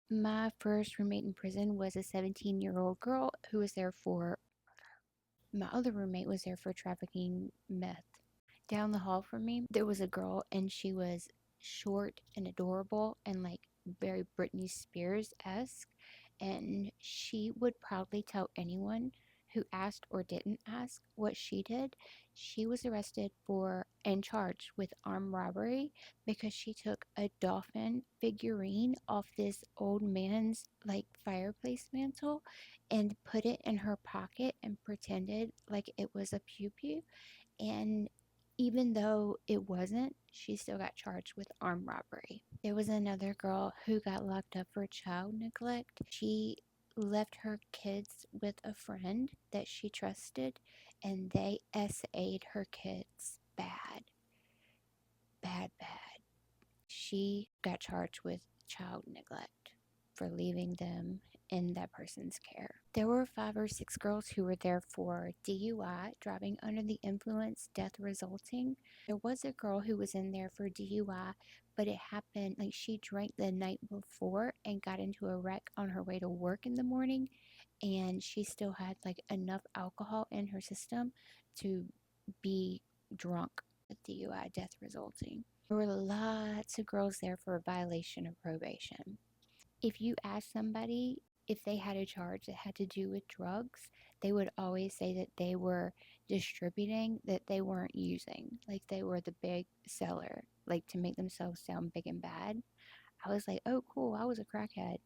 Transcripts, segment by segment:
My first roommate in prison was a 17-year-old girl who was there for, my other roommate was there for trafficking meth. Down the hall from me, there was a girl and she was short and adorable and like very Britney Spears esque. And she would proudly tell anyone who asked or didn't ask what she did. She was arrested for and charged with armed robbery because she took a dolphin figurine off this old man's like fireplace mantle and put it in her pocket and pretended like it was a pew pew. And even though it wasn't, she still got charged with armed robbery. There was another girl who got locked up for child neglect. She left her kids with a friend that she trusted, and they SA'd her kids bad, bad, bad. She got charged with child neglect for leaving them in that person's care. There were 5 or 6 girls who were there for DUI, driving under the influence, death resulting. There was a girl who was in there for DUI, but it happened like she drank the night before and got into a wreck on her way to work in the morning, and she still had like enough alcohol in her system to be drunk. DUI, death resulting. There were lots of girls there for a violation of probation. If you ask somebody if they had a charge that had to do with drugs, they would always say that they were distributing, that they weren't using, like they were the big seller, like to make themselves sound big and bad. I was like, oh, cool, I was a crackhead.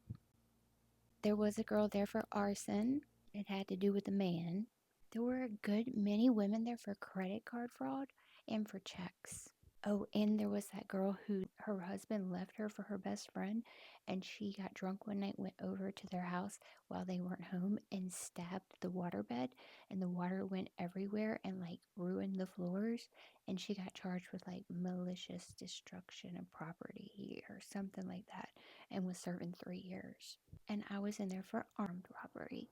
There was a girl there for arson. It had to do with a man. There were a good many women there for credit card fraud and for checks. Oh, and there was that girl who her husband left her for her best friend, and she got drunk one night, went over to their house while they weren't home, and stabbed the waterbed, and the water went everywhere and like ruined the floors. And she got charged with like malicious destruction of property or something like that, and was serving 3 years. And I was in there for armed robbery.